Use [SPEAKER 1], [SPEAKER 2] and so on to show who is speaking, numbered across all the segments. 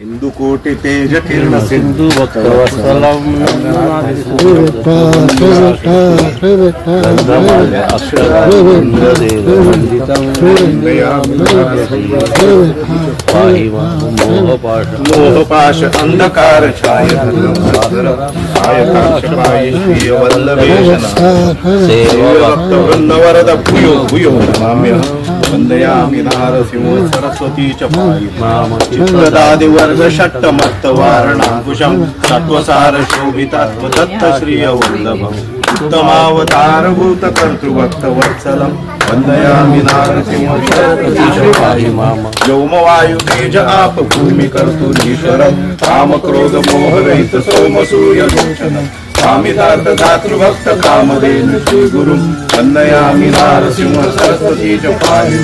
[SPEAKER 1] हिंदू कोटि तेज किरण
[SPEAKER 2] सिंधु भक्तवत्सलम
[SPEAKER 1] मोहपाश अंधकार छाय भक्त वृंदवरद भूयो भूयो नमाम्यहं वंदयामि नारसिंह सरस्वती च पाहि चित्रदादि वर्ग षट् मत्त वारणाकुशं सत्वसार शोभितत्व दत्त श्रिय वल्लभम् उत्तमावतार भूत कर्तृभक्त वत्सलं वंदयामि नारसिंह सरस्वती च पाहि व्योम वायु तेज आप भूमि कर्तुरीश्वरं काम क्रोध मोह रहित सोम सूर्य लोचनं कामितार्थ दातृभक्त कामधेनु श्री गुरुं वंदयामि नारसिंह सरस्वती च पाहि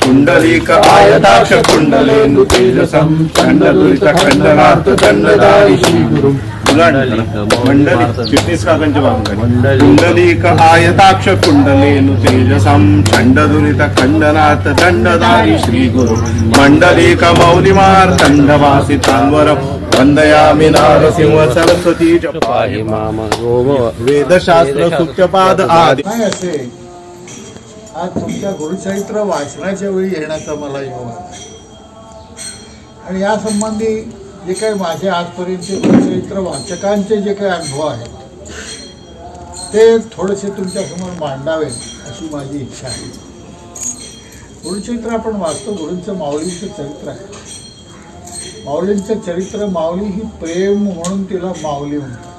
[SPEAKER 1] कुंडलीक आयताक्ष कुंडलेन्दु तेजसं खंडदुरित खंडनाथ दंडधारी श्री गुरुं मंडली 50 काकांच्या बांधकानी कुंडलीक आयताक्ष कुंडलेनु तेजसं खंडदुरित खंडनाथ दंडधारी श्री गुरु मंडलीक मौलिमार खंडवासी तांवरं वंदयामि नारसिंह सरस्वती च पाहि वेदशास्त्र सुप्तपाद आदि
[SPEAKER 3] आज तुमच्या गुरुचरित्र वाचनाच्या वेळी येण्याचा मला योग आला आणि या संबंधी जे काही माझे आजपर्यंतचे गुरुचरित्र वाचकांचे जे काही अनुभव आहेत ते थोडेसे तुमच्यासमोर मांडावे अशी माझी इच्छा आहे. गुरुचरित्र आपण वाचतो, गुरूंचं माऊलींचं चरित्र आहे. माऊलींचं चरित्र, माऊली ही प्रेम म्हणून तिला माऊली म्हणतात.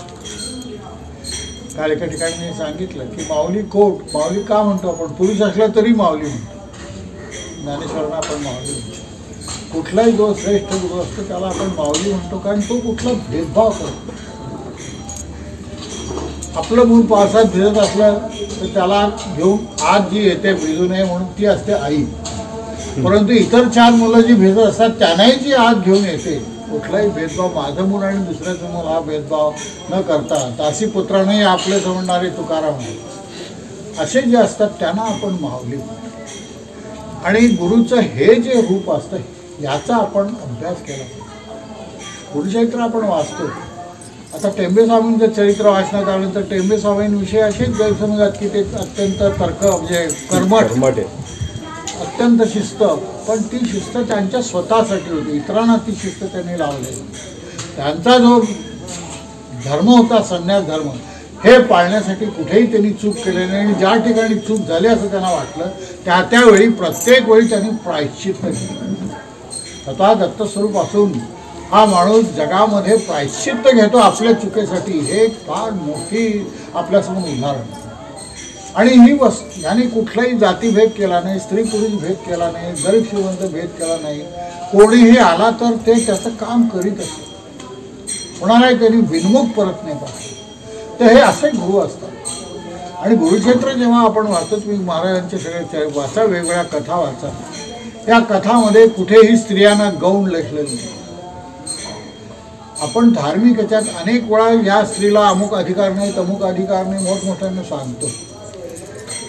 [SPEAKER 3] काल एका ठिकाणी मी सांगितलं की माऊली कोट, माऊली का म्हणतो आपण, पुरुष असला तरी माऊली म्हणतो. ज्ञानेश्वरांना आपण माऊली म्हणतो. कुठलाही जो श्रेष्ठ गुरु असतो त्याला आपण माऊली म्हणतो, कारण तो कुठला भेदभाव करतो. आपलं मूळ पावसात भिजत असलं तर त्याला घेऊन आज जी येते भिजू नये म्हणून ती असते आई, परंतु इतर 4 मुलं जी भिजत असतात त्यांनाही जी आज घेऊन येते. कुठलाही भेदभाव, माझं मूल आणि दुसऱ्याचं मूल हा भेदभाव न करता दासी पुत्रांनाही आपले समजणारे तुकाराम असे जे असतात त्यांना आपण माऊली म्हणतो. आणि गुरुचं हे जे रूप असतं याचा आपण अभ्यास केला. गुरुचरित्र आपण वाचतो. आता टेंबे स्वामींचं चरित्र वाचण्यात आल्यानंतर टेंबे स्वामींविषयी असेच गैरसमजात की ते अत्यंत तर्क म्हणजे कर्मठ आहे, अत्यंत शिस्त, पण ती शिस्त त्यांच्या स्वतःसाठी होती, इतरांना ती शिस्त त्यांनी लावली. त्यांचा जो धर्म होता संन्यास धर्म, हे पाळण्यासाठी कुठेही त्यांनी चूक केली नाही. आणि ज्या ठिकाणी चूक झाली असं त्यांना वाटलं त्यावेळी प्रत्येक वेळी त्यांनी प्रायश्चित्त केलं. स्वतः दत्तस्वरूप असून हा माणूस जगामध्ये प्रायश्चित्त घेतो आपल्या चुकीसाठी, हे फार मोठी आपल्यासमोर उदाहरण. आणि ही याने कुठलाही जातीभेद केला नाही, स्त्री पुरुष भेद केला नाही, गरीब श्रीमंत भेद केला नाही. कोणीही आला तर ते त्याचं काम करीत असतं, कोणालाही त्यांनी बिनमुख परत नाही पाहिजे. तर हे असे गुरु असतात. आणि गुरुक्षेत्र जेव्हा आपण वाचतो, तुम्ही महाराजांचे सगळे वाचा, वेगवेगळ्या कथा वाचा, त्या कथामध्ये कुठेही स्त्रियांना गौण लेखलेलं नाही. आपण धार्मिक याच्यात अनेक वेळा या स्त्रीला अमुक अधिकार नाही तमुक अधिकार नाही मोठमोठ्यानं सांगतो.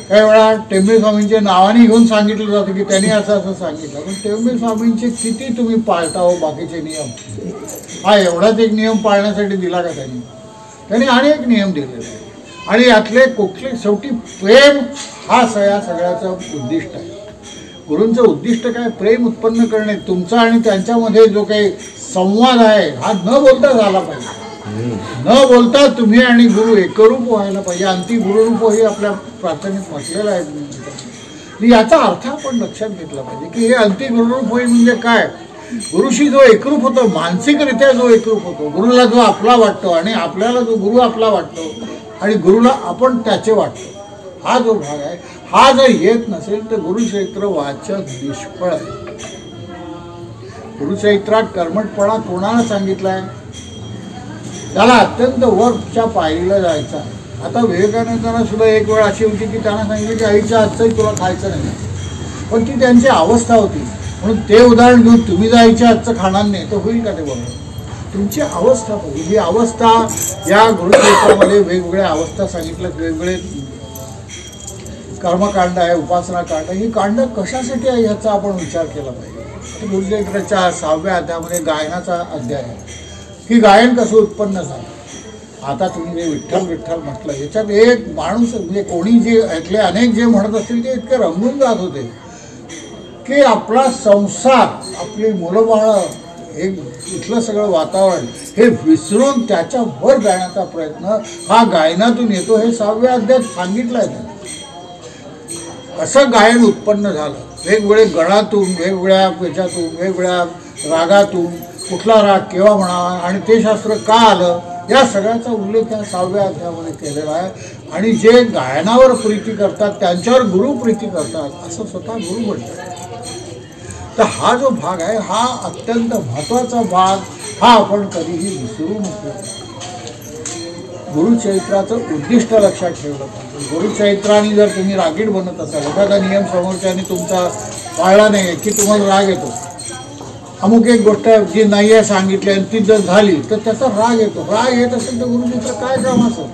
[SPEAKER 3] काही वेळा टेंबे स्वामींच्या नावाने घेऊन सांगितलं जातं की त्यांनी असं असं सांगितलं, पण टेंबे स्वामींचे किती तुम्ही पाळता हो बाकीचे नियम? हा एवढाच एक नियम पाळण्यासाठी दिला का त्यांनी? त्यांनी अनेक नियम दिलेले आहेत. आणि यातले कुठले शेवटी प्रेम हा या सगळ्याचं उद्दिष्ट आहे. गुरूंचं उद्दिष्ट काय? प्रेम उत्पन्न करणे. तुमचा आणि त्यांच्यामध्ये जो काही संवाद आहे हा न बोलता झाला पाहिजे. न बोलता तुम्ही आणि गुरु एकरूप व्हायला पाहिजे. अंती गुरुरूप ही आपल्या प्रार्थनेत म्हटलेलं आहे. याचा अर्थ आपण लक्षात घेतला पाहिजे की हे अंती गुरुरूप होईल म्हणजे काय? गुरुशी जो एकरूप होतो, मानसिकरित्या जो एकरूप होतो, गुरुला जो आपला वाटतो आणि आपल्याला जो गुरु आपला वाटतो आणि गुरुला आपण त्याचे वाटतो, हा जो भाग आहे हा जर येत नसेल तर गुरुचरित्र वाचन निष्फळ आहे. गुरुचरित्रात कर्मठपणा कोणाला सांगितलाय? त्याला अत्यंत वरच्या पायरीला जायचा. आता विवेकानंदांना सुद्धा एक वेळ अशी होती की त्यांना सांगितलं की आईच्या हातचंही तुला खायचं नाही, पण ती त्यांची अवस्था होती. म्हणून ते उदाहरण घेऊन तुम्ही जर आईच्या हातचं खाणार नाही तर होईल का ते? बरोबर, तुमची अवस्था पाहिजे. ही अवस्था या गुरुचरित्रामध्ये वेगवेगळ्या अवस्था सांगितल्यात, वेगवेगळे कर्मकांड आहे, उपासना कांड आहे, ही कांड कशासाठी आहे ह्याचा आपण विचार केला पाहिजे. गुरुचरित्राच्या 6व्या अध्यायामध्ये गायनाचा अध्याय आहे की गायन कसं उत्पन्न झालं. आता तुम्ही जे विठ्ठल विठ्ठल म्हटलं याच्यात एक माणूस म्हणजे कोणी जे ऐकले अनेक जे म्हणत असतील ते इतके रंगून जात होते की आपला संसार, आपली मुलं बाळं, हे इथलं सगळं वातावरण हे विसरून त्याच्यावर जाण्याचा प्रयत्न हा गायनातून येतो. हे 6व्या अध्यायात सांगितलं आहे. असं गायन उत्पन्न झालं वेगवेगळे गणातून, वेगवेगळ्या याच्यातून, वेगवेगळ्या रागातून, कुठला राग केव्हा म्हणावा आणि ते शास्त्र का आलं या सगळ्याचा उल्लेख या 6व्या अध्यायामध्ये केलेला आहे. आणि जे गायनावर प्रीती करतात त्यांच्यावर गुरु प्रीती करतात असं स्वतः गुरु म्हणतात. तर हा जो भाग आहे हा अत्यंत महत्त्वाचा भाग, हा आपण कधीही विसरू नको. गुरुचरित्राचं उद्दिष्ट लक्षात ठेवलं पाहिजे. गुरुचरित्राने जर तुम्ही रागीट बनत असाल, एखादा नियम समोरच्याने तुमचा पाळला नाही की तुम्हाला राग येतो, अमुक एक गोष्ट जी नाही आहे सांगितली आणि ती जर झाली तर त्याचा राग येतो. राग येत असेल तर गुरुचरित्र काय काम असं,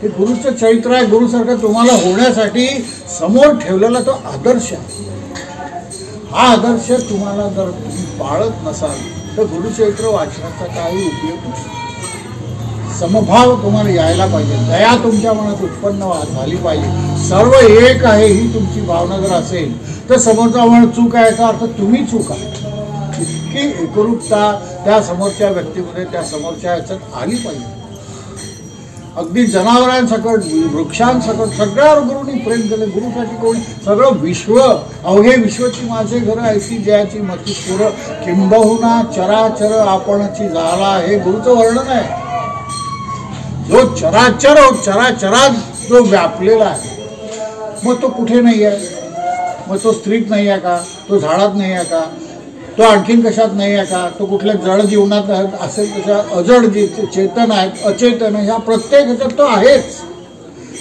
[SPEAKER 3] हे गुरुचं चरित्र आहे. गुरुसारखं तुम्हाला होण्यासाठी समोर ठेवलेला तो आदर्श आहे. हा आदर्श तुम्हाला जर तुम्ही पाळत नसाल तर गुरुचरित्र वाचनाचा काही उपयोग नाही. समभाव तुम्हाला यायला पाहिजे, दया तुमच्या मनात उत्पन्न झाली पाहिजे. सर्व एक आहे ही तुमची भावना जर असेल तर समोरचा म्हण चूक आहे याचा अर्थ तुम्ही चूक आहे. इतकी एकरूपता त्या समोरच्या व्यक्तीमध्ये, त्या समोरच्या ह्याच्यात आली पाहिजे. अगदी जनावरांसकट, वृक्षांसकट सगळ्यावर गुरुनी प्रेम केलं. गुरुसाठी कोणी सगळं विश्व, अवघे विश्वची माझे घर ऐसी जयाची मती सुर, किंबहुना चराचर आपणची झाला, हे गुरुचं वर्णन आहे. जो चराचर चराचरात जो व्यापलेला आहे, मग तो कुठे नाही आहे? मग तो स्त्रीत नाही आहे का? तो झाडात नाही आहे का? तो आणखीन कशात नाही आहे का? तो कुठल्या जड जीवनात असेल तशा अजड जे चेतन आहेत, अचेतन, ह्या प्रत्येक ह्याच्यात तो आहेच.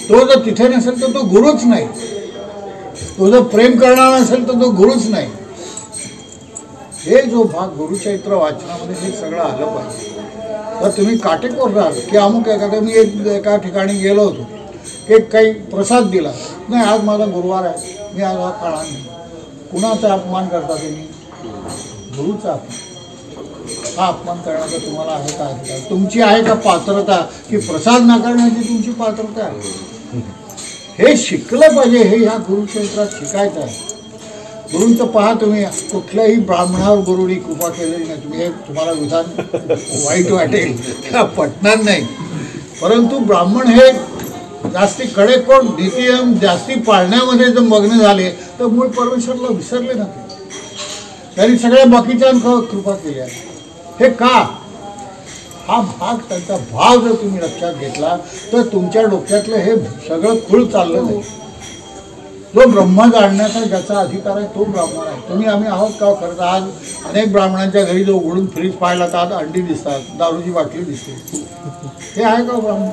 [SPEAKER 3] तो जर तिथे नसेल तर तो गुरुच नाही. तो जर प्रेम करणारा नसेल तर तो गुरुच नाही. हे जो भाग गुरुचरित्र वाचनामध्ये हे सगळं आलं पाहिजे. तर तुम्ही काटेकोर राहाल की अमुक एखाद्या, मी एका ठिकाणी गेलो होतो की काही प्रसाद दिला नाही, आज माझा गुरुवार आहे, मी आज हा खाणार नाही. कुणाचा अपमान करता तुम्ही? गुरुचा अपमान. हा अपमान करण्याचा तुम्हाला आहे का अधिकार? तुमची आहे का पात्रता की प्रसाद नाकारण्याची तुमची पात्रता आहे? हे शिकलं पाहिजे. हे ह्या गुरुक्षेत्रात शिकायचं आहे. गुरूंचं पहा, तुम्ही कुठल्याही ब्राह्मणावर गुरुनी कृपा केलेली नाही. तुम्ही हे तुम्हाला विधान वाईट वाटेल, किंवा पटणार नाही, परंतु ब्राह्मण हे जास्ती कडेकोट नीतियम जास्ती पाळण्यामध्ये जर मग्न झाले तर मूळ परमेश्वरला विसरले ना. त्यांनी सगळ्या बाकीच्या कृपा केली आहे. हे का? हा भाग, त्यांचा भाव जर तुम्ही लक्षात घेतला तर तुमच्या डोक्यातलं हे सगळं खूळ चाललं नाही. जो ब्रह्म जाणण्याचा ज्याचा अधिकार आहे तो ब्राह्मण आहे. तुम्ही आम्ही आहोत का? खरं आज अनेक ब्राह्मणांच्या घरी जो उघडून फ्रीज पाहायला तर अंडी दिसतात, दारूची बाटली दिसते. हे आहे का ब्राह्मण?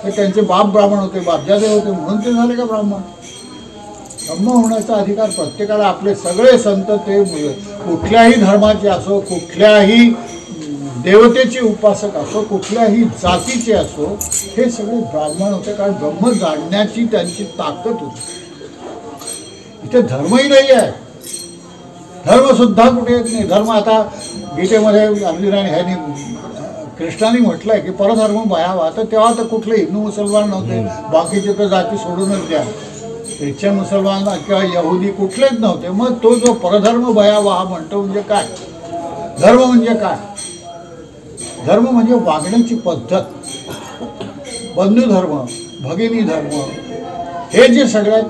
[SPEAKER 3] हे त्यांचे बाप ब्राह्मण होते, बापजादे होते म्हणून ते झाले का ब्राह्मण? ब्रह्म होण्याचा अधिकार प्रत्येकाला. आपले सगळे संत ते कुठल्याही धर्माचे असो, कुठल्याही देवतेचे उपासक असो, कुठल्याही जातीचे असो, हे सगळे ब्राह्मण होते. कारण ब्रह्म जाणण्याची त्यांची ताकद होती. इथे धर्मही नाही आहे. धर्मसुद्धा कुठे येत नाही. धर्म आता गीतेमध्ये अर्जुनाने ह्याने कृष्णाने म्हटलंय की परधर्म भयावा. तर तेव्हा तर कुठले हिंदू मुसलमान नव्हते, बाकीचे तर जाती सोडूनच द्या. ख्रिश्चन मुसलमान किंवा यहुदी कुठलेच नव्हते. मग तो जो परधर्म भयावा हा म्हणतो म्हणजे काय? धर्म म्हणजे काय? धर्म म्हणजे वागण्याची पद्धत. बंधुधर्म, भगिनी धर्म, हे जे सगळ्यात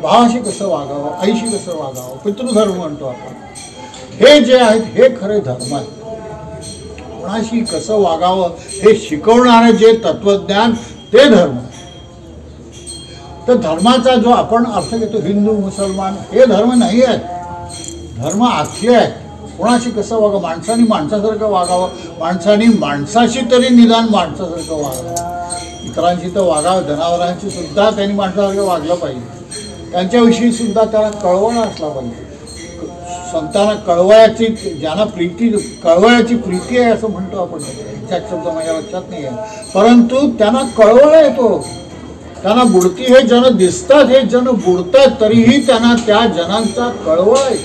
[SPEAKER 3] भावाशी कसं वागावं, आईशी कसं वागावं, पितृधर्म म्हणतो आपण, हे जे आहेत हे खरे धर्म आहेत. कोणाशी कसं वागावं हे शिकवणारे जे तत्वज्ञान ते धर्म. तर धर्माचा जो आपण अर्थ घेतो हिंदू मुसलमान, हे धर्म नाही आहेत. धर्म आखले आहेत. कोणाशी कसं वागावं, माणसाने माणसासारखं वागावं, माणसाने माणसाशी तरी निदान माणसासारखं वागावं. इतरांशी तर वागावं, जनावरांशी सुद्धा त्यांनी माणसासारखं वागलं पाहिजे. त्यांच्याविषयी सुद्धा त्याला कळवळा असला पाहिजे. संतांना कळवळ्याची, ज्यांना प्रीती, कळवळ्याची प्रीती आहे असं म्हणतो आपण. एक्झॅक्ट शब्द माझ्या लक्षात नाही आहे, परंतु त्यांना कळवळा येतो. त्यांना बुडती हे जन दिसतात, हे जन बुडतात, तरीही त्यांना त्या जनांचा कळवळ आहे.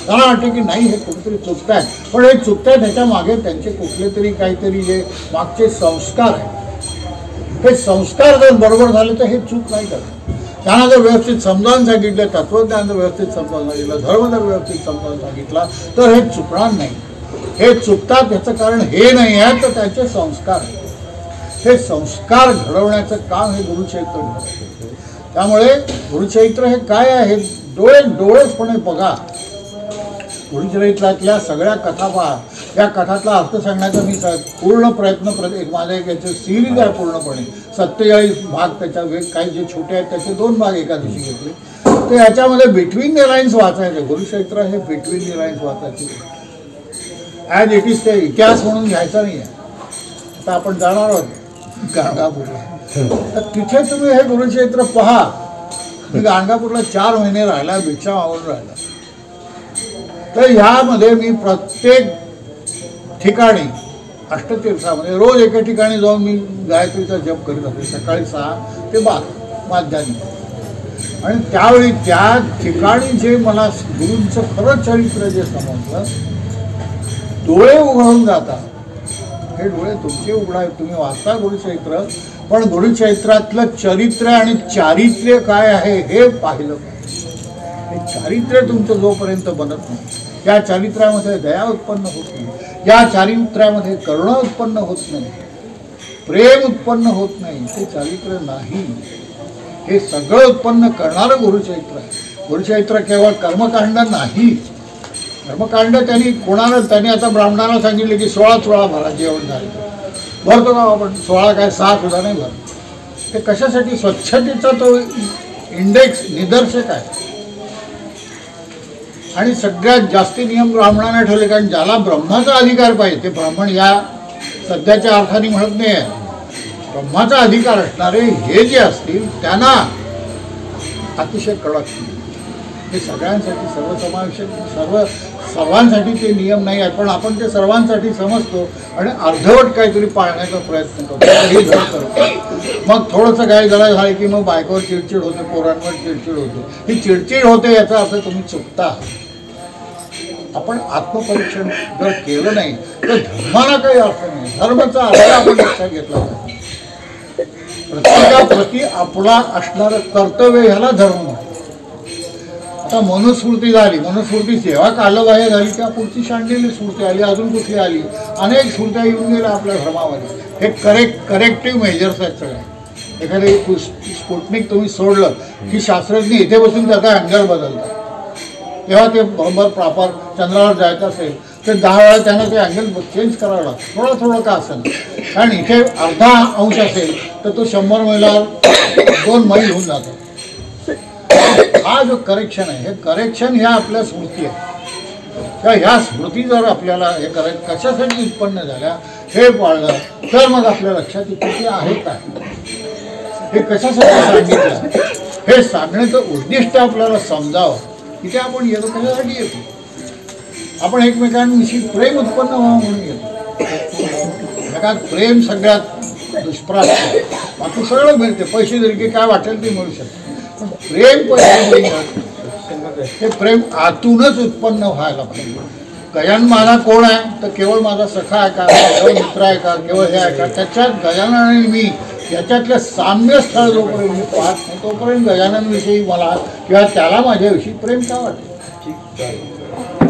[SPEAKER 3] त्यांना वाटतं की नाही हे कुठेतरी चुकतात, पण हे चुकतात ह्याच्या मागे त्यांचे कुठले तरी काहीतरी जे मागचे संस्कार आहेत, हे संस्कार जर बरोबर झाले तर हे चूक नाही करत. त्यांना जर व्यवस्थित समजावून सांगितलं, तत्वज्ञान जर व्यवस्थित समजावून सांगितलं, धर्म जर व्यवस्थित समजावून सांगितला तर हे चुकणार नाही. हे चुकतात याचं कारण हे नाही आहे तर त्यांचे संस्कार आहेत. हे संस्कार घडवण्याचं काम हे गुरुचरित्र करते. त्यामुळे गुरुचरित्र हे काय आहे, डोळेपणे बघा. गुरुचरित्रातल्या सगळ्या कथा पहा, या कथातला अर्थ सांगण्याचा मी पूर्ण प्रयत्न माझ्या एक याचे सिरीज आहे पूर्णपणे 47 भाग. त्याच्या काही जे छोटे आहेत त्याचे 2 भाग एका दिवशी घेतले. तर याच्यामध्ये बिटवीन द लाईन्स वाचायचे. गुरुचरित्र हे बिटवीन द लाईन्स वाचायचे. ॲज इट इज ते इतिहास म्हणून घ्यायचा नाही आहे. आता आपण जाणार आहोत गाणगापूरला, तर तिथे तुम्ही हे गुरुचरित्र पहा. मी गाणगापूरला 4 महिने राहिला, भिक्षा मागून राहिला. तर ह्यामध्ये मी प्रत्येक ठिकाणी अष्टतीर्थामध्ये रोज एका ठिकाणी जाऊन मी गायत्रीचा जप करीत होते, सकाळी 6 ते 12 माध्यान्ही. आणि त्यावेळी त्या ठिकाणी जे मला गुरूंचं खरं चरित्र जे समजलं, डोळे उघडून जातात. हे डोळे तुमचे उघडा, तुम्ही वाचता गुरुचरित्र, पण गुरुचरित्रातलं चरित्र आणि चारित्र्य काय आहे हे पाहिलं पाहिजे. हे चारित्र्य तुमचं जोपर्यंत बनत नाही, या चारित्र्यामध्ये दया उत्पन्न होत नाही, या चारित्र्यामध्ये करुणा उत्पन्न होत नाही, प्रेम उत्पन्न होत नाही, ते चारित्र्य नाही. हे सगळं उत्पन्न करणारं गुरुचरित्र आहे. गुरुचरित्र केवळ कर्मकांड नाही. कर्मकांड त्यांनी आता ब्राह्मणाला सांगितले की 16 भरा, जेवण झालं भरतो का आपण? 16 काय 6 सुद्धा नाही भरत. ते कशासाठी? स्वच्छतेचा तो इंडेक्स निदर्शक आहे. आणि सगळ्यात जास्ती नियम ब्राह्मणाने ठेवले, कारण ज्याला ब्रह्माचा अधिकार पाहिजे, ते ब्राह्मण या सध्याच्या अर्थाने म्हणत नाही आहे, ब्रह्माचा अधिकार असणारे हे जे असतील त्यांना अतिशय कडक. हे सगळ्यांसाठी सर्वसमावेशक सर्वांसाठी ते नियम नाही आहेत, पण आपण ते सर्वांसाठी समजतो आणि अर्धवट काहीतरी पाळण्याचा प्रयत्न करतो. मग थोडंसं काय झालं की मग बायकोवर चिडचिड होते, पोरांवर चिडचिड होते. ही चिडचिड होते याचा अर्थ तुम्ही चुकता. आपण आत्मपरीक्षण जर केलं नाही तर धर्माला काही अर्थ नाही. धर्माचा अर्थ आपण लक्षात घेतला पाहिजे. प्रत्येकाप्रती आपला असणारं कर्तव्य ह्याला धर्म म्हणतो. आता मनुस्मृती झाली, मनुस्मृती सेवा कालबाह्य झाली, त्या पुढची शांडलेली स्मृती आली, अजून कुठली आली, अनेक स्मृत्या येऊन गेल्या आपल्या धर्मामध्ये. हे करेक्टिव्ह मेजर्स आहेत सगळे. एखादे स्पुटनिक तुम्ही सोडलं की शास्त्रज्ञ इथे बसून त्याचा अँगल बदलतात. तेव्हा ते बरोबर प्रॉपर चंद्रावर जायचं असेल तर 10 वेळा त्यांना ते अँगल चेंज करावं लागतं, थोडं का असेल. कारण इथे अर्धा अंश असेल तर तो 100 मैलावर 2 मैल होऊन जातो. हा जो करेक्शन आहे, हे करेक्शन ह्या आपल्या स्मृती आहे. तर ह्या स्मृती जर आपल्याला हे करायचं कशासाठी उत्पन्न झाल्या हे पाळलं तर मग आपल्या लक्षात येतं की आहे काय, हे कशासाठी सांगितलं, हे सांगण्याचं उद्दिष्ट आपल्याला समजावं. इथे आपण येतो कशासाठी येतो? आपण एकमेकांविषयी प्रेम उत्पन्न व्हावं म्हणून येतो. जगात प्रेम सगळ्यात दुष्प्राप्य आहे. बाकी सगळं मिळते, पैसे जरी की काय वाटेल ते मिळू शकते, पण प्रेम हे प्रेम आतूनच उत्पन्न व्हायला पाहिजे. गजानन कोण आहे तर केवळ माझा सखा आहे का, केवळ मित्र आहे का, केवळ हे आहे का? त्याच्यात गजानन आणि मी याच्यातलं साम्य स्थळ जोपर्यंत मी पाहत नाही तोपर्यंत गजाननविषयी मला किंवा त्याला माझ्याविषयी प्रेम का वाटतं?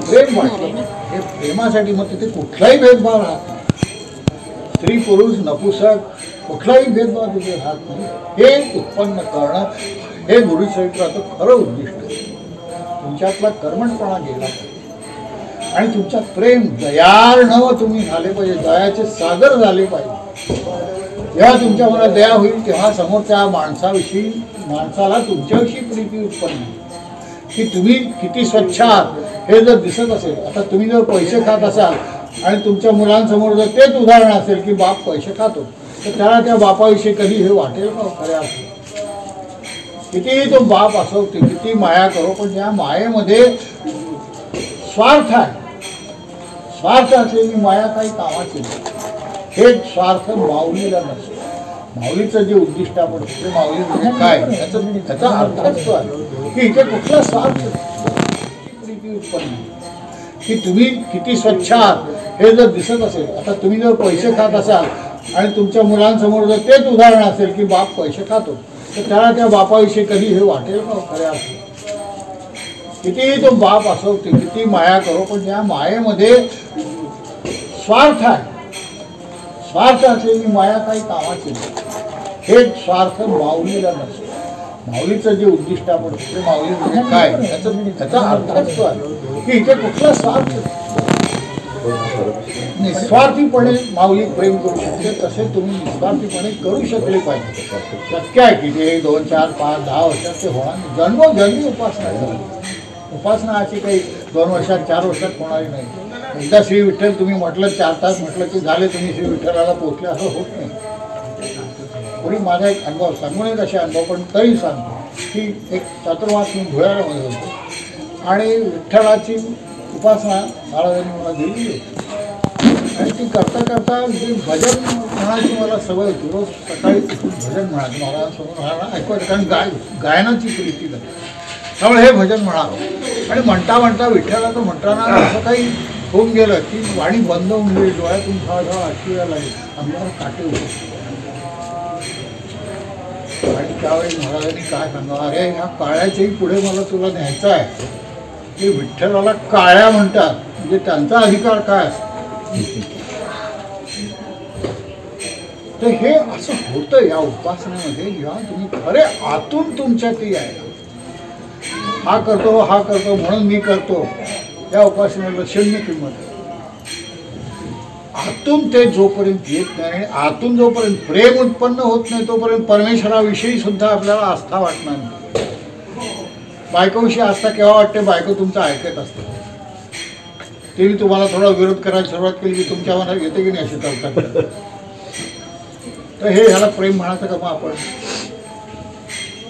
[SPEAKER 3] प्रेम वाटलं. हे प्रेमासाठी मग तिथे कुठलाही भेदभाव राहत नाही. स्त्री पुरुष नपुसक कुठलाही भेदभाव तिथे राहत नाही. हे उत्पन्न करणं हे गुरुचरित्राचं खरं उद्दिष्ट आहे. तुमच्यातला कर्मठपणा गेला पाहिजे आणि तुमच्यात प्रेम दयार्णव तुम्ही झाले पाहिजे, दयाचे सागर झाले पाहिजे. जेव्हा तुमच्या मनात दया होईल तेव्हा समोरच्या माणसाला तुमच्याविषयी प्रीती उत्पन्न होईल की तुम्ही किती स्वच्छ आहात हे जर दिसत असेल. आता तुम्ही जर पैसे खात असाल आणि तुमच्या मुलांसमोर जर तेच उदाहरण असेल की बाप पैसे खातो तर त्याला त्या बापाविषयी कधी हे वाटेल का खऱ्या असेल? कितीही तो बाप असो, किती माया करो, पण त्या मायेमध्ये स्वार्थ आहे. स्वार्थ असलेली माया काही कामाची नाही. हे स्वार्थ माऊलीला नसतो. माऊलीचं जे उद्दिष्ट आपण ते माऊली म्हणजे काय त्याचा अर्थ असतो की इथे कुठला स्वार्थ उत्पन्न की तुम्ही किती स्वच्छ आहात हे जर दिसत असेल. आता तुम्ही जर पैसे खात असाल आणि तुमच्या मुलांसमोर जर तेच उदाहरण असेल की बाप पैसे खातो तर त्याला त्या बापाविषयी कधी हे वाटेल ना खऱ्या कितीही तो बाप असो ते किती माया करो पण त्या मायेमध्ये स्वार्थ आहे. स्वार्थ असलेली माया काही कामाची नाही. हे स्वार्थ माऊलीला नसतो. माऊलीचं जे उद्दिष्ट आपण ते माऊली म्हणजे काय त्याचा अर्थ असतो की इथे कुठला स्वार्थ निस्वार्थीपणे माऊली प्रेम करू शकते तसे तुम्ही निस्वार्थीपणे करू शकले पाहिजे. शक्य आहे की ते 2, 4, 5, 10 वर्षात ते होणार नाही. जन्मोजन्मी उपासना अशी काही 2 वर्षात 4 वर्षात होणारी नाही. एकदा श्री विठ्ठल तुम्ही म्हटलं 4 तास म्हटलं की झाले तुम्ही श्री विठ्ठलाला पोहोचले असं होत नाही. पूर्वी माझा एक अनुभव सांगू नये कसे अनुभव पण तरी सांगतो की एक चातुर्मास मी धुळ्यामध्ये होतो आणि विठ्ठलाची उपासना महाराजांनी मला दिली होती आणि ती करता करता जे भजन म्हणायची मला सवय होती. रोज सकाळी भजन म्हणायचं महाराजांसमोर महाराज ऐकवायचं कारण गायनाची प्रीती झाली त्यामुळे हे भजन म्हणावं आणि म्हणता म्हणता विठ्ठलाचं म्हणताना असं काही होऊन गेलं की वाणी बंद होऊन गेली. डोळ्यातून थोडा अश्रू यायला लागली. अंगावर काटे होते आणि त्यावेळी महाराजांनी काय सांगा अरे ह्या काळ्याच्याही पुढे मला तुला न्यायचं आहे की विठ्ठलाला काळ्या म्हणतात म्हणजे त्यांचा अधिकार काय असतो. तर हे असं होतं या उपासनेमध्ये जेव्हा तुम्ही खरे आतून तुमच्या ती यायला हा करतो म्हणून मी करतो या उपासनेला शून्य किंमत आहे. आतून ते जोपर्यंत येत नाही आणि आतून जोपर्यंत प्रेम उत्पन्न होत नाही तोपर्यंत परमेश्वराविषयी सुद्धा आपल्याला आस्था वाटणार नाही. बायकोविषयी आस्था केव्हा वाटते बायको तुमचं ऐकत असते. तिने तुम्हाला थोडा विरोध करायला सुरुवात केली की तुमच्या मनात येते की नाही अशी तळतात. तर हे ह्याला प्रेम म्हणायचं का मग आपण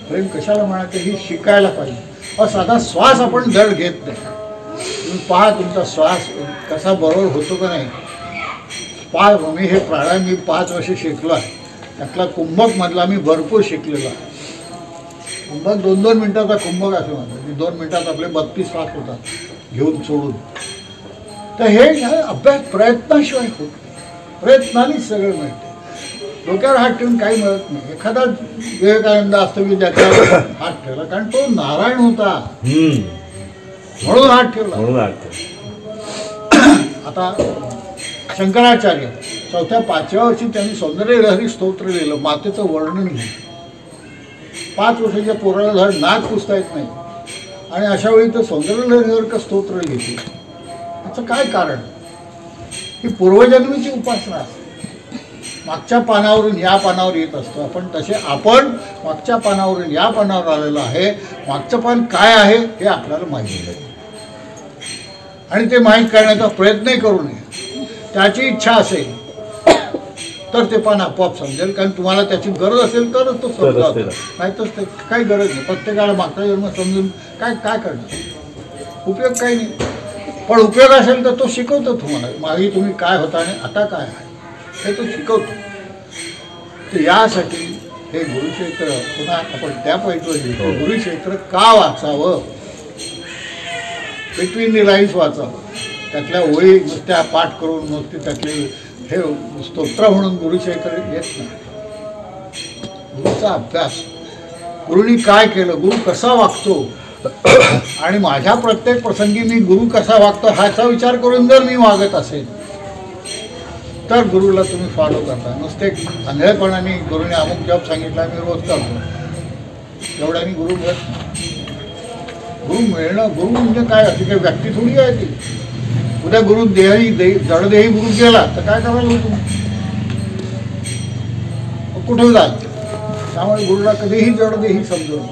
[SPEAKER 3] प्रेम कशाला म्हणायचं ही शिकायला पाहिजे. साधा श्वास आपण जड घेत नाही. तुम्ही पहा तुमचा श्वास कसा बरोबर होतो का नाही. मी हे प्राणायाम मी 5 वर्ष शिकलो आहे. त्यातला कुंभक मधला मी भरपूर शिकलेलो आहे. कुंभक 2-2 मिनिटाचा कुंभक असं म्हणतात. 2 मिनिटात आपले 32 श्वास होतात घेऊन सोडून. तर हे अभ्यास प्रयत्नाशिवाय होत नाही. प्रयत्नानेच सगळं मिळते. डोक्यावर हात ठेवून काही मिळत नाही. एखादा विवेकानंद असतो की ज्याच्यावर हात ठेवला कारण तो नारायण होता म्हणून हात ठेवला. आता शंकराचार्य 4-5व्या वर्षी त्यांनी सौंदर्यलहरी स्तोत्र लिहिलं. मातेचं वर्णन लिहिलं. 5 वर्षाच्या पोराला धड नाक पुसता येत नाही आणि अशा वेळी तर सौंदर्यलहरीवर का स्तोत्र लिहिते. याचं काय कारण ही पूर्वजन्मीची उपासना असते. मागच्या पानावरून या पानावर येत असतो आपण तसे आपण मागच्या पानावरून या पानावर आलेलो आहे. मागचं पान काय आहे हे आपल्याला माहिती नाही आणि ते माहीत करण्याचा प्रयत्नही करू नये. त्याची इच्छा असेल तर ते पान आपोआप समजेल कारण तुम्हाला त्याची गरज असेल तरच तो समजा नाही तर ते काही गरज नाही. प्रत्येकाला मागचा जन्म समजून काय काय करणार उपयोग काही नाही. पण उपयोग असेल तर तो शिकवतो तुम्हाला मागे तुम्ही काय होता आणि आता काय आहे हे तो शिकवतो. तर यासाठी हे गुरुक्षेत्र पुन्हा आपण त्या पैकी गुरुक्षेत्र का वाचावं बिटवीन दी लाईन्स वाचावं. त्यातल्या ओळी नुसत्या पाठ करून नुसते त्यातले हे स्तोत्र म्हणून गुरुक्षेत्र येत नाही. गुरुचा अभ्यास गुरुनी काय केलं गुरु कसा वागतो आणि माझ्या प्रत्येक प्रसंगी मी गुरु कसा वागतो ह्याचा विचार करून जर मी वागत असेल तर गुरुला तुम्ही फॉलो करता. नुसते आंधळेपणाने गुरुने अमुक जॉब सांगितला मी रोज करतो एवढ्याने गुरु मिळत नाही. गुरु मिळणं गुरु म्हणजे काय अशी काही व्यक्ती थोडी आहे ती. उद्या गुरु जडदेही गुरु गेला तर काय करायला तुम्ही कुठे जाल. त्यामुळे गुरुला कधीही जडदेही समजून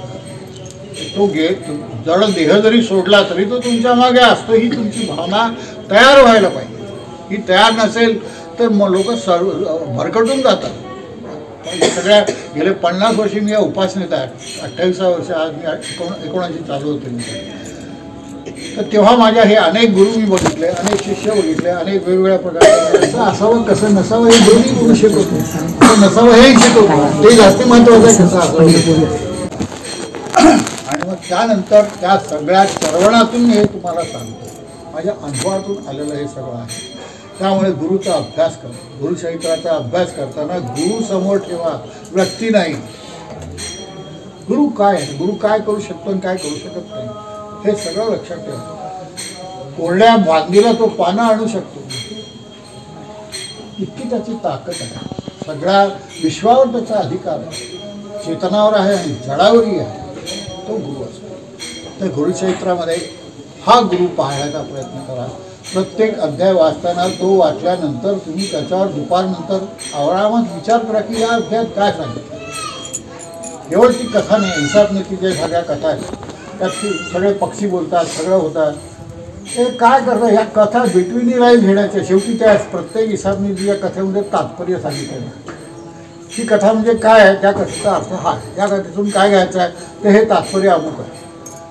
[SPEAKER 3] तो जडदेह जरी सोडला तरी तो तुमच्या मागे असतो. ही तुमची भावना तयार व्हायला पाहिजे. ही तयार नसेल तर मग लोक भरकटून जातात. सगळ्या गेले 50 वर्षी मी या उपासनेत आहे. 28व्या वर्ष आज मी 79 चालू होते. तर तेव्हा माझ्या हे अनेक गुरु मी बघितले, अनेक शिष्य बघितले, अनेक वेगवेगळ्या प्रकारचे कसं असावं कसं नसावं हे दोन्ही गुरु शिकवतो, कसं नसावं हेही शिकवतो. ते जास्त महत्वाचं आहे कसं असावं. आणि मग त्यानंतर त्या सगळ्या चरवणातून मी हे तुम्हाला सांगतो, माझ्या अनुभवातून आलेलं हे सगळं आहे. त्यामुळे गुरुचा अभ्यास करा, गुरुचरित्राचा अभ्यास करताना गुरु समोर ठेवा, व्यक्ती नाही. गुरु काय आहे, गुरु काय करू शकतो आणि काय करू शकत नाही हे सगळं लक्षात ठेवा. कोरड्या बांधीला तो पानं आणू शकतो, इतकी त्याची ताकद आहे. सगळ्या विश्वावर त्याचा अधिकार आहे, चेतनावर आहे आणि जडावरही आहे. तो गुरु असतो. त्या गुरुचरित्रामध्ये हा गुरु पाहण्याचा प्रयत्न करा. प्रत्येक अध्याय वाचताना तो वाचल्यानंतर तुम्ही त्याच्यावर दुपारनंतर आरामात विचार करा की या अध्यायात काय सांगितलं. केवळ ती कथा नाही, हिसाबनीती जे सगळ्या कथा आहेत त्यात सगळे पक्षी बोलतात, सगळं होतात. ते काय करतात, ह्या कथा बिटवीन लाईन घेण्याच्या शेवटी त्या प्रत्येक हिसाबनीती या कथेमध्ये तात्पर्य सांगितलं. ही कथा म्हणजे काय आहे, त्या कथेचा अर्थ हा आहे, या कथेतून काय घ्यायचं आहे ते हे तात्पर्य अमुक आहे.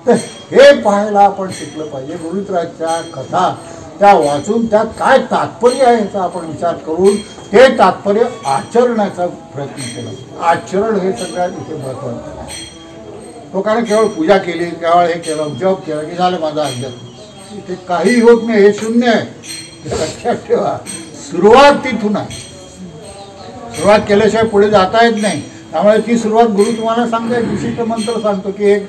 [SPEAKER 3] तर हे पाहायला आपण शिकलं पाहिजे. गुरुचरित्राच्या कथा त्या वाचून त्यात काय तात्पर्य आहे याचा आपण विचार करून ते तात्पर्य आचरण्याचा प्रयत्न केला. आचरण हे सगळ्यात इथे महत्त्वाचं आहे. लोकांनी केवळ पूजा केली, केवळ हे केलं, जप केलं की झालं माझा अध्यात्म. इथे काही होत नाही, हे शून्य आहे. हे लक्षात ठेवा. सुरुवात तिथून आहे. सुरुवात केल्याशिवाय पुढे जाता येत नाही. त्यामुळे ती सुरुवात गुरु तुम्हाला सांगते, विशिष्ट मंत्र सांगतो की एक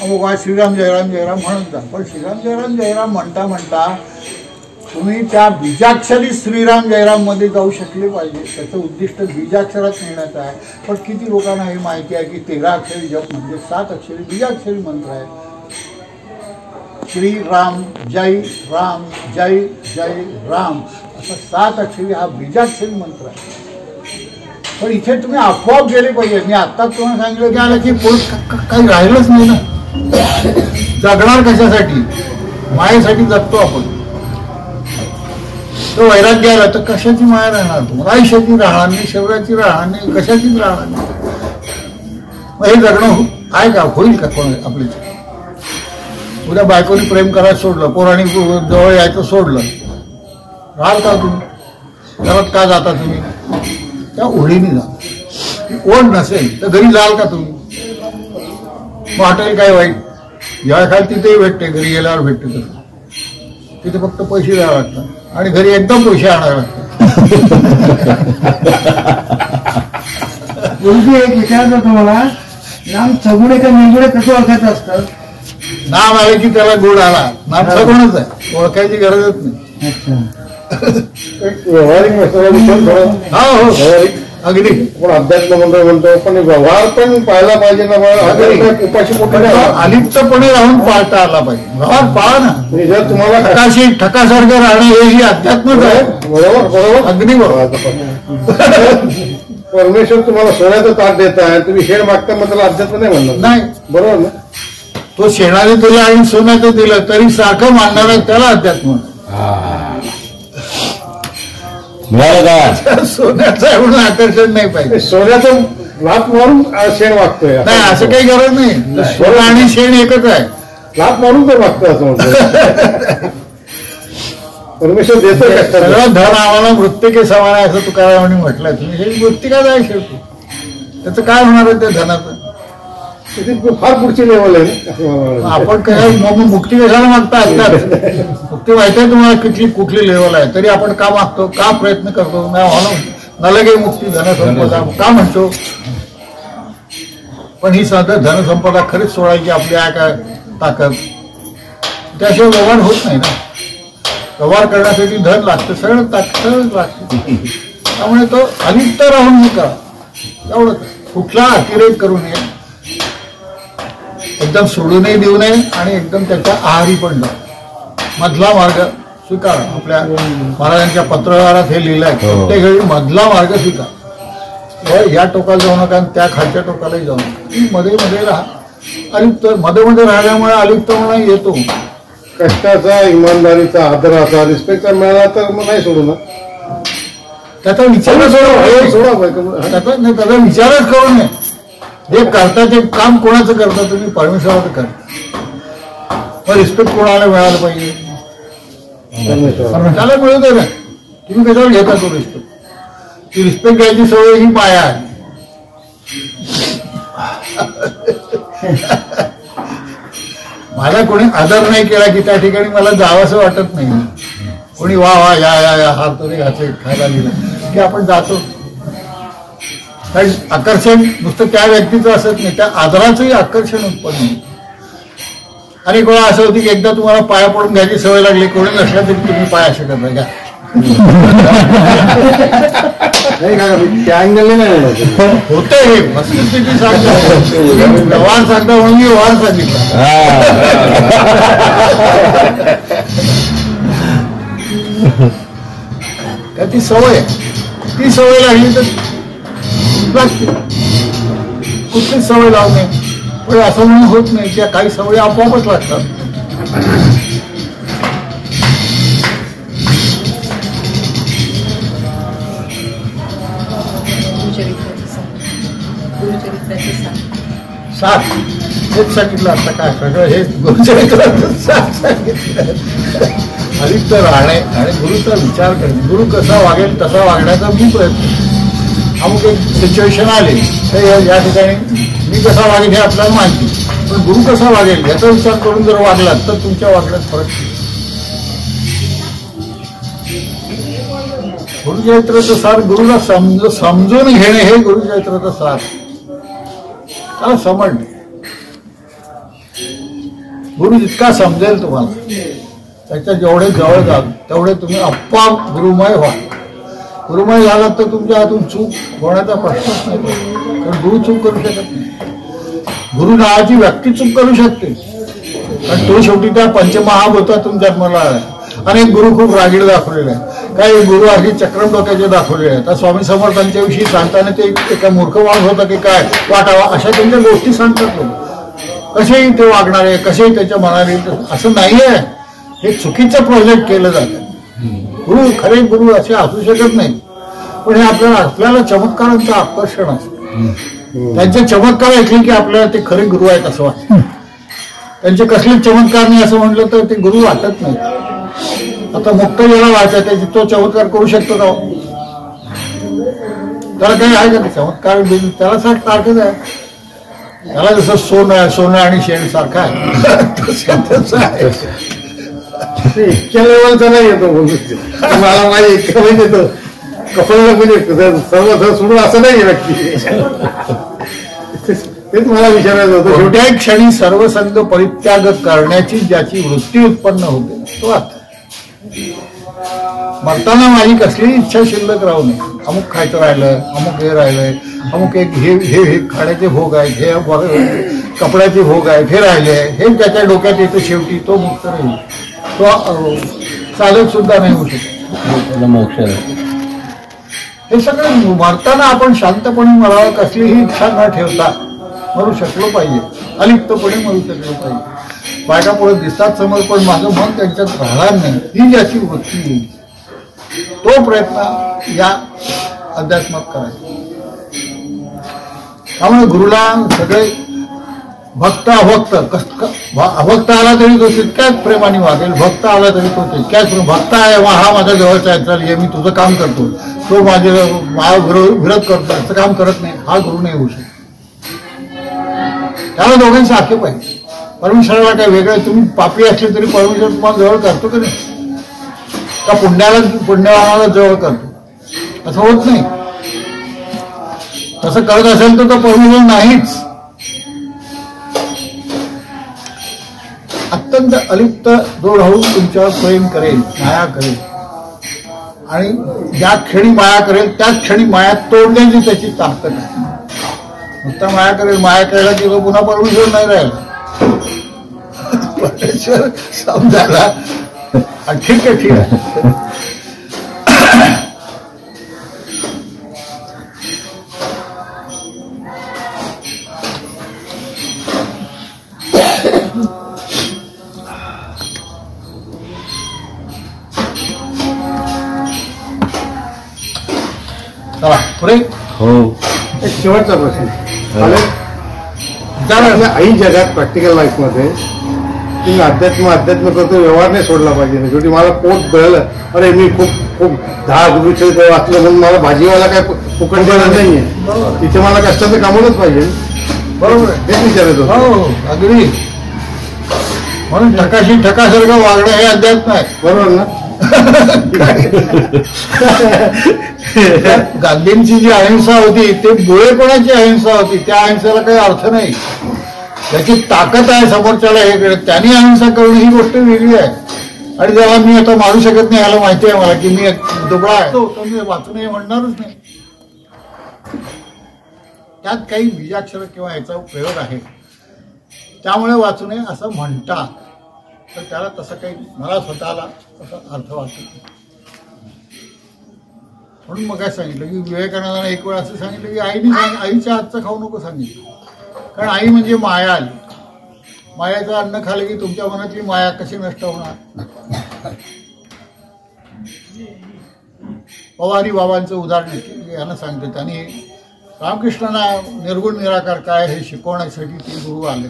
[SPEAKER 3] अमुक श्रीराम जयराम जयराम म्हणत जा. पण श्रीराम जयराम जयराम म्हणता म्हणता तुम्ही त्या बीजाक्षरी श्रीराम जयराममध्ये जाऊ शकले पाहिजे. त्याचं उद्दिष्ट बीजाक्षरात नेण्याचं आहे. पण किती लोकांना हे माहिती आहे की 13 अक्षरी जप म्हणजे 7 अक्षरी बीजाक्षरी मंत्र आहे. श्री राम जय जय राम असा 7 अक्षरी हा बीजाक्षरी मंत्र आहे. पण इथे तुम्ही आपोआप गेले पाहिजे. मी आत्ताच तुम्हाला सांगितलं की आलं की काही राहिलंच नाही ना. जगणार कशासाठी, मायेसाठी जगतो आपण. तो वैराग्य आला तर कशाची माया राहणार, तुम्हाला आयुष्याची राहणार नाही, शरीराची राहणार नाही, कशाचीच राहणार नाही. मग हे जगणं आहे का, होईल का कोण आपल्या. उद्या बायकोनी प्रेम करायला सोडलं, पोरांनी जवळ यायचं सोडलं, राहाल का तुम्ही, घरात का जाता तुम्ही, त्या ओढीने जा. ओढ नसेल तर घरी जाल का तुम्ही. मग हॉटेल काय वाईट, जेव्हा खाल तिथेही भेटते, घरी गेल्यावर भेटते. तर तिथे फक्त पैसे द्यावे लागतात आणि घरी एकदम पैसे आणावे लागतात.
[SPEAKER 2] एक विचारतो तुम्हाला, नाम चगुडे का निंबुडे कसं ओळखायचं असतं.
[SPEAKER 3] नाम आले की त्याला गोड आला, नाम सगुणच आहे, ओळखायची गरजच नाही.
[SPEAKER 2] व्यवहारिक
[SPEAKER 3] हो अगदी.
[SPEAKER 2] पण अध्यात्म म्हणतो पण व्यवहार पण पाहायला पाहिजे ना. उपाशी
[SPEAKER 3] अलिप्तपणे राहून पाळता आला पाहिजे. व्यवहार पाळा ना.
[SPEAKER 2] जर तुम्हाला
[SPEAKER 3] ठकासारखं राहणं हे अध्यात्मच आहे.
[SPEAKER 2] बरोबर
[SPEAKER 3] अगदी बरोबर.
[SPEAKER 2] परमेश्वर तुम्हाला सोन्याचं ताट देत आहे, तुम्ही शेण मागता मग त्याला अध्यात्म नाही म्हणणार
[SPEAKER 3] नाही.
[SPEAKER 2] बरोबर ना.
[SPEAKER 3] तो शेणाने दिला आणि सोन्याचं दिलं तरी सारखं मानणार आहे, त्याला अध्यात्म. सोन्याचं एवढं आकर्षण नाही पाहिजे.
[SPEAKER 2] सोन्याचं लाथ मारून शेण मागतोय
[SPEAKER 3] नाही, असं काही गरज नाही. सोनं आणि शेण एकच आहे.
[SPEAKER 2] लाथ मारून ते मागतोय असं म्हणतो. परमेश्वर देतो.
[SPEAKER 3] सगळं धन आम्हाला मृत्तिके समान आहे असं तुकारामांनी म्हटलंय. तुम्ही हे मृत्तिका जाय शेवटी, त्याचं काय होणार आहे त्या धनाचं.
[SPEAKER 2] फार पुढची लेवल आहे.
[SPEAKER 3] आपण काय मुक्ती कशाला मागता असतात. मुक्ती माहिती आहे तुम्हाला कुठली लेवल आहे, तरी आपण का मागतो, का प्रयत्न करतो. न लगे मुक्ती धनसंपदा का म्हणतो. पण ही साधं धनसंपदा खरीच सोडायची आपली आहे काय ताकद. त्याशिवाय व्यवहार होत नाही ना. व्यवहार करण्यासाठी धन लागतं, सगळं ताकद लागते. त्यामुळे तो अलिप्त राहून हे करा, एवढंच. कुठला अतिरेक करू नये, एकदम सोडूनही देऊ नये आणि एकदम त्याच्या आहारी पण जा. मधला मार्ग स्वीकार. आपल्या महाराजांच्या पत्रव्यवहारात हे लिहिलं आहे, प्रत्येक वेळी मधला मार्ग स्वीकार. या टोकाला जाऊ नका आणि त्या खालच्या टोकालाही जाऊ नका. मध्ये मध्ये राहा. अलिप्त मध्ये राहिल्यामुळे अलिप्तपणा येतो.
[SPEAKER 2] कष्टाचा, इमानदारीचा, आदराचा, रिस्पेक्टचा मिळाला तर मग नाही सोडू ना.
[SPEAKER 3] त्याचा विचारच त्याचा विचारच करू नये. जे करता ते काम कोणाचं करता, तुम्ही परमेश्वराचं करता. मग रिस्पेक्ट कोणाला मिळायला पाहिजे?
[SPEAKER 2] परमेश्वर.
[SPEAKER 3] त्याला मिळू दे ना. तुम्ही कशावर घेता तो रिस्पेक्ट? ती रिस्पेक्ट घ्यायची सवय ही माया आहे. मला कोणी आदर नाही केला की त्या ठिकाणी मला जावंसं वाटत नाही. कोणी वा वा या या या हात तरी घातले खायला दिलं की आपण जातो. कारण आकर्षण नुसतं त्या व्यक्तीचं असत नाही, त्या आदराचंही आकर्षण उत्पन्न होतं. आणि कोणा असं होती की एकदा तुम्हाला पाया पडून घ्यायची सवय लागली, कोणी नसल्या तरी तुम्ही पाया शकत नाही का?
[SPEAKER 2] नाही का त्या अँगलने नाही
[SPEAKER 3] होतं हे वस्तुस्थिती सांगतो. व्यवहार सांगता म्हणून मी व्यवहार सांगितला. ती सवय ती सवय लागली तर लागते. कुठलीच सवय लावू नये, पण असं म्हणून होत नाही. त्या काही सवयी आपोआपच लागतात. साथ हेच सांगितलं. आता काय सगळं हे गुरुचरित्राचं साथ सांगितलं. अलिप्त राहणे आणि गुरुचा विचार करणे. गुरु कसा वागेल तसा वागण्याचा मी प्रयत्न. अमुक एक सिच्युएशन आले तर या ठिकाणी मी कसा वागेल हे आपल्याला माहिती, पण गुरु कसा वागेल याचा विचार करून जर वागलात तर तुमच्या वागण्यात फरक. गुरुचरित्राचं सार गुरुला समजून घेणे हे गुरुचरित्राचं सार. त्याला समजणे. गुरु जितका समजेल तुम्हाला त्याच्या जेवढे जवळ जाल तेवढे तुम्ही आपोआप गुरुमय व्हा. गुरुमय झालात तर तुमच्या हातून चूक होण्याचा प्रश्नच नाही. कारण गुरु चूक करू शकत नाही. गुरु नावाची व्यक्ती चूक करू शकते, कारण तो शेवटी त्या पंचमहाभूतातून जन्माला आला. अनेक गुरु खूप रागीड दाखवलेले आहेत. काही गुरु अगदी चक्रम डोक्याचे दाखवलेले आहेत. स्वामी समर्थांच्या विषयी सांगताना ते एका मूर्ख माणूस होता की काय वाटावा अशा त्यांच्या गोष्टी सांगतात लोक. कसेही ते वागणारे, कसेही त्याच्या मनाने, असं नाहीये. हे चुकीचं प्रोजेक्ट केलं जातं. गुरु खरे गुरु असे असू शकत नाही, पण हे आपल्याला चमत्कारांचं आकर्षण असतं. त्यांचे चमत्कार ऐकले की आपल्याला ते खरे गुरु आहेत असं वाटतं. त्यांचे कसले चमत्कार नाही असं म्हटलं तर ते गुरु वाटत नाही. आता मुक्त ज्याला व्हायचं तो चमत्कार करू शकतो का? त्याला काही आहे का? चमत्कार त्याला सारखंच आहे. त्याला जसं सोनं आणि शेण सारखं आहे तसं आहे.
[SPEAKER 2] इतक्या लेवलचा नाही येतो. मला माझ्या इतक्या म्हणजे येतो कपडला म्हणजे सर्व सोडून असं नाही नक्की. तेच मला विचारायचं होतं.
[SPEAKER 3] छोट्या क्षणी सर्वसंग परित्याग करण्याची ज्याची वृत्ती उत्पन्न होते तो आता मरताना माझी कसली इच्छा शिल्लक राहू नये. अमुक खायचं राहिलं, अमुक हे राहिलंय, अमुक एक हे खाण्याचे भोग आहेत, हे कपड्याचे भोग आहेत, हे राहिले, हे त्याच्या डोक्यात येतं. शेवटी तो मुक्त राहील. तो चालक सुद्धा नाही होऊ शकत.
[SPEAKER 4] मोक्ष
[SPEAKER 3] हे सगळं मरताना आपण शांतपणे मरावं, कसलीही इच्छा न ठेवता मरू शकलो पाहिजे. अलिप्तपणे मरू शकलो पाहिजे. बायका पुढे दिसतात समोर, पण माझं मन त्यांच्यात राहणार नाही ही ज्याची वृत्ती येईल तो प्रयत्न या अध्यात्मात करायचा. त्यामुळे गुरुला सगळे भक्त अभक्त अभक्त आला तरी तो तितक्याच प्रेमाने वागेल, भक्त आला तरी तो तितक्याच. भक्त आहे हा माझ्या जवळचा आहे, चल मी तुझं काम करतो, तो माझ्या विरोध करतो असं काम करत नाही, हा गुरु नाही होऊ शकत. त्याला दोघांचे आखेप आहे. परमेश्वराला काय वेगळं, तुम्ही पापी असले तरी परमेश्वर तुम्हाला जवळ करतो की नाही? का पुण्यवानाला जवळ करतो? असं होत नाही. तसं करत असेल तर तो परमेश्वर नाहीच. अत्यंत अलिप्त जो राहून तुमच्यावर प्रेम करेल, माया करेल, आणि ज्या क्षणी माया करेल त्याच क्षणी माया तोडण्याची त्याची ताकद आहे. नुसता माया करेल, माया करायला की तो पुन्हा परमेश्वर नाही राहिला. परमेश्वर समजायला ठीक आहे, ठीक आहे. चला पुढे.
[SPEAKER 4] हो.
[SPEAKER 2] एक शेवटचा प्रश्न. आई जगात प्रॅक्टिकल लाईफमध्ये तुम्ही अध्यात्म करतो, व्यवहार नाही सोडला पाहिजे. शेवटी मला पोट गळलं, अरे मी खूप 10 गुरुचरित्र वाचलं म्हणून मला भाजीवाला काय फुकट देणार नाहीये, तिथे मला कष्टाचं कामच पाहिजे. बरोबर आहे, हेच विचारत होतो.
[SPEAKER 3] हो अगदी. म्हणून ठकासारखं वागणं हे अध्यात्म आहे.
[SPEAKER 2] बरोबर ना.
[SPEAKER 3] गांधींची जी अहिंसा होती ते भोळेपणाची अहिंसा होती. त्या अहिंसेला काही अर्थ नाही. त्याची ताकद आहे समोरच्याला हे कळत, त्यांनी अहिंसा करणं ही गोष्ट वेगळी आहे. आणि ज्याला मी आता मारू शकत नाही याला माहिती आहे मला की मी दुबळा आहे, तो मी वाचू नये म्हणणारच नाही. त्यात काही बीजाक्षर किंवा याचा प्रयोग आहे, त्यामुळे वाचू नये असं म्हणतात. तर त्याला तसं काही मला स्वतःला तसा अर्थ वाटत नाही. म्हणून मग काय सांगितलं की विवेकानंदाने एक वेळ असं सांगितलं की आईच्या हातचं खाऊ नको सांगितलं. कारण आई म्हणजे माया आली. मायाचं अन्न खाल्लं की तुमच्या मनातली माया कशी नष्ट होणार. पवारी बाबांचं उदाहरण यांना सांगते. त्यांनी रामकृष्णांना निर्गुण निराकार काय हे शिकवण्यासाठी ते गुरु आले.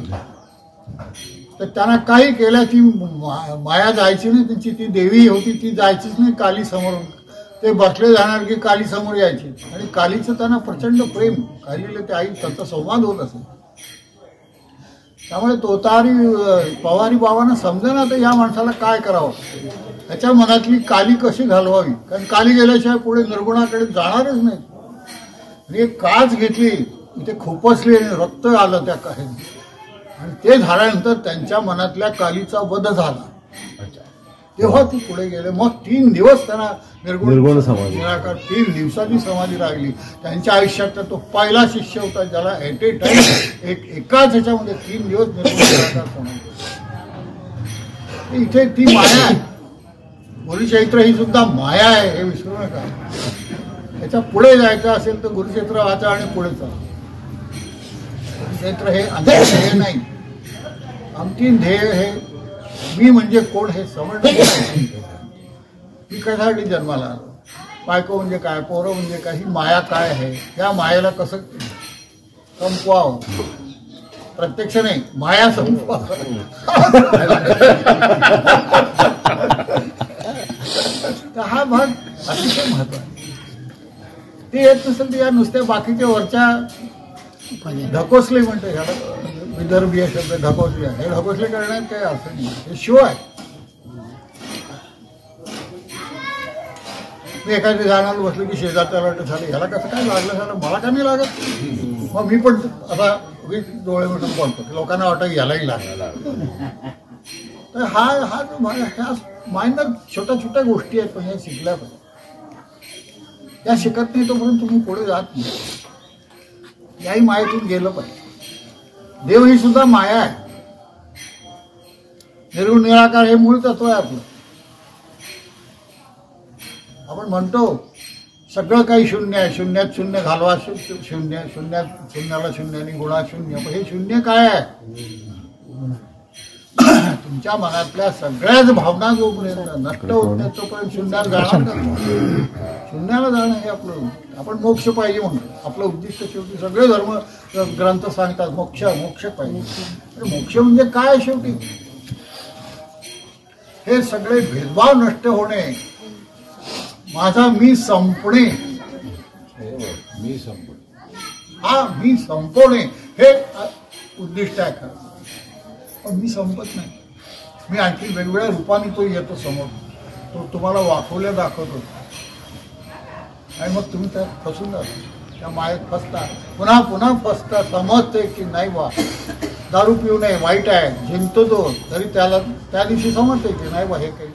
[SPEAKER 3] तर त्यांना काही केलं ती माया जायची नाही. त्यांची ती देवी होती ती जायचीच नाही काली समोर. ते बसले जाणार की काली समोर यायची. आणि कालीचं त्यांना प्रचंड प्रेम. कालीला ते आई त्यांचा संवाद होत असेल. त्यामुळे पवारी बाबांना समजेना तर या माणसाला काय करावं, त्याच्या मनातली काली कशी घालवावी. कारण काली गेल्याशिवाय पुढे निर्गुणाकडे जाणारच नाही. आणि एक काच घेतली, इथे खोपसली आणि रक्त आलं त्या काही. आणि ते झाल्यानंतर त्यांच्या मनातल्या कालीचा वध झाला. तेव्हा ती पुढे गेले. मग 3 दिवस त्यांना निर्गुण समाधी निराकार 3 दिवसाची समाधी लागली. त्यांच्या आयुष्यात तो पहिला शिष्य होता ज्याला ऍट ए टाइम एकाच ह्याच्यामध्ये 3 दिवस निर्गुण निराकार होणार. इथे ती माया आहे. गुरुचरित्र ही सुद्धा माया आहे हे विसरू नका. त्याच्या पुढे जायचं असेल तर गुरुचरित्र वाचा आणि पुढे चला. गुरुचरित्र हे अंतिम ध्येय नाही. अंतिम ध्येय हे मी म्हणजे कोण हे समजणं. मी कशासाठी जन्माला आलो, बायको म्हणजे काय, पोरं म्हणजे काय, ही माया काय आहे, या मायेला कसं संपवावं. प्रत्यक्ष नाही, माया संपवावं. तर हा भाग अतिशय महत्वाचा. ते येत नसेल तर या नुसत्या बाकीच्या वरच्या ढकोसले म्हणते ह्याला विदर्भीय शब्द ढकोसले. हे ढकोसले करण्यात काही अर्थ नाही. हे शिव आहे. मी एखाद्या झाडाला बसलो की शेजारच्या वाटत झालं ह्याला कसं काय लागलं झालं, मला का नाही लागत. मग मी पण आता डोळे मिटून बोलतो की लोकांना वाटतं यालाही लागला. तर हा जो ह्या मायनर छोट्या छोट्या गोष्टी आहेत पण ह्या शिकल्या पाहिजे. त्या शिकत नाही तोपर्यंत तुम्ही पुढे जात नाही. याही मायेतून गेलं पाहिजे. देव ही सुद्धा माया आहे. निर्गुण निराकार हे मूळ तत्व आहे आपलं. आपण म्हणतो सगळं काही शून्य आहे, शून्यात शून्य घालवा शून्य, शून्यात शून्याला शून्याने गुणा शून्य. पण हे शून्य काय आहे. तुमच्या मनातल्या सगळ्याच भावना जोपर्यंत नष्ट होत नाही तोपर्यंत शून्यात जाणार. शून्याला जाणं हे आपलं. आपण मोक्ष पाहिजे म्हणतो. आपलं उद्दिष्ट शेवटी सगळे धर्म ग्रंथ सांगतात मोक्ष पाहिजे. मोक्ष म्हणजे काय शेवटी हे सगळे भेदभाव नष्ट होणे, माझा मी संपणे, हा मी संपवणे हे उद्दिष्ट आहे खरं. पण मी संपत नाही. मी आणखी वेगवेगळ्या रूपाने तो येतो समोर. तो तुम्हाला वाखवल्या दाखवतो आणि मग तुम्ही त्यात फसून जाता. त्या मायेत फसता, पुन्हा पुन्हा फसता. समजते की नाही बा दारू पिऊ नये वाईट आहे, जिंकतो तो तरी त्याला त्या दिवशी समजते की नाही बा हे काही